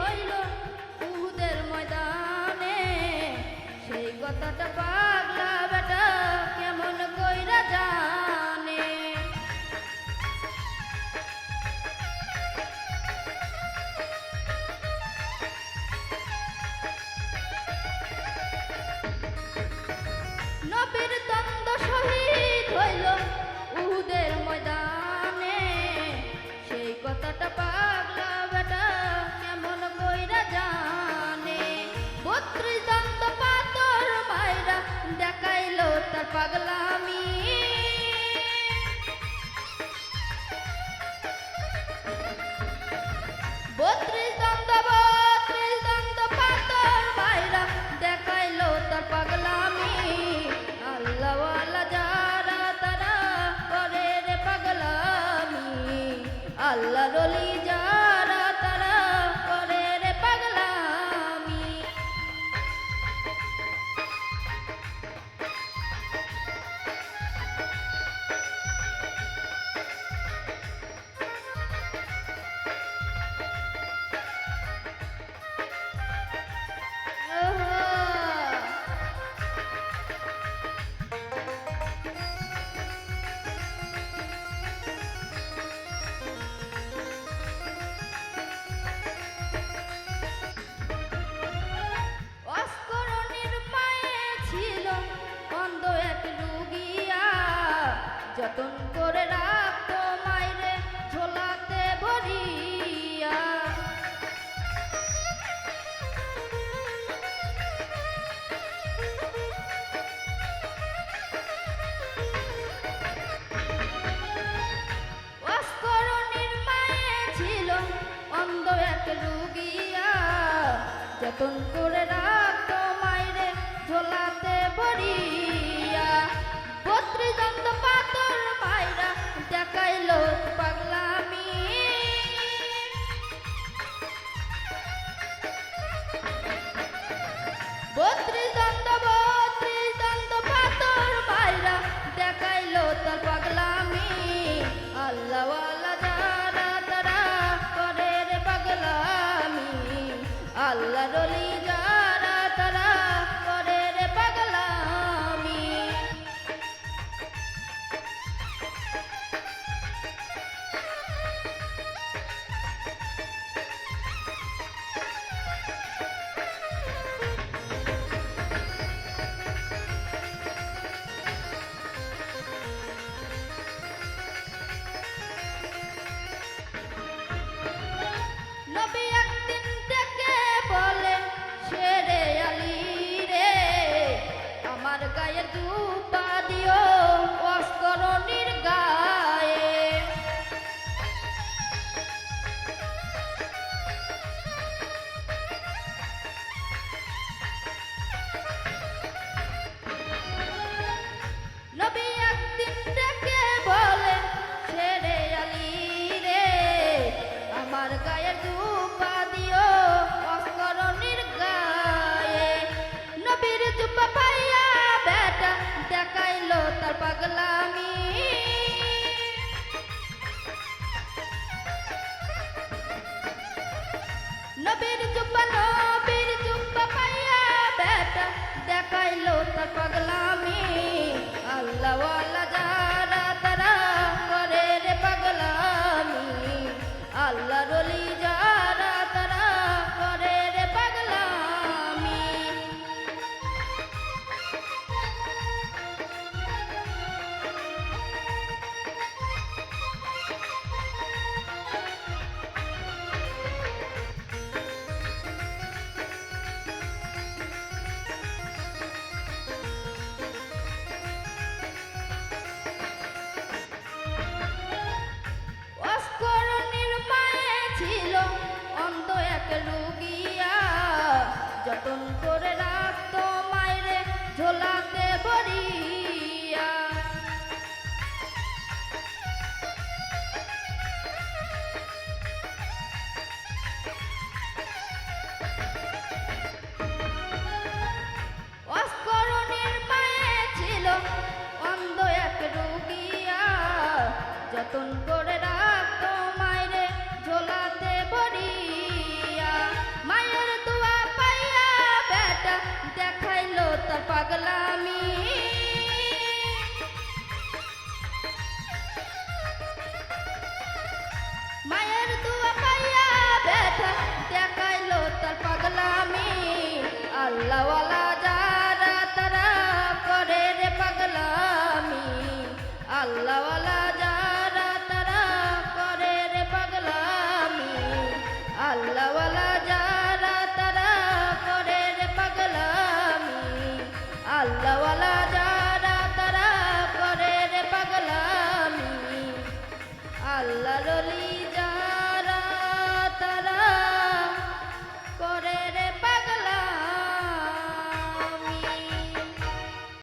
হইল উহুদের ময়দানে, সেই কথাটা পাগলা বেটা কেমন কইরা জানে। নবীর দ্বন্দ্ব শহীদ হইল উহুদের ময়দানে, সেই কথাটা পাগলা বেটা কেমন কইরা জানে। ৩২ দন্ত পাথর মাইরা দেখাইলো তার পাগলামি, ৩২ দন্ত পাথর মাইরা দেখাইলো তার পাগলামি। আল্লাহওয়ালা যারা তারা করে রে পাগলামি, আল্লাহর ওলি যারা তারা করে রে পাগলামি। অস্করণীর মায়ে ছিল অন্ধ এক রুগিয়া, যতন করে রাখতো মাইরে ঝোলাতে ভরিয়া। অস্করণীর মায়ে ছিল অন্ধ এক রুগিয়া, যতন করে রাখতো মাইরে ঝোলাতে ভরিয়া। ৩২ দন্ত পাথর মাইরা দেখাইলো পাগলামি, ৩২ দন্ত পাথর মাইরা দেখাইলো তার পাগলামি। আল্লাহওয়ালা যারা তারা করে রে পাগলামি, আল্লাহর ওলি যারা তারা করে রে পাগলামি। নবী একদিন ডেকে বলে, শেরে আলী রে, আমার গায়ে দুপা দিও অস্করণীর গায়ে। নবী একদিন ডেকে বলে, শেরে আলী রে, আমার গায়ে দুপা দিও অস্করণীর গায়ে। নবীর জুব্বা পাইয়া বেটা দেখাইলো তার পাগলামি, নবীর জুব্বা পাইয়া বেটা দেখাইলো তার পাগলামি। আল্লাহওয়ালা যারা তারা করে রে পাগলামি, আল্লাহর ওলি যারা তারা করে রে পাগলামি। অস্করণীর মায়ে ছিল অন্ধ এক রুগিয়া, যতন করে রাখত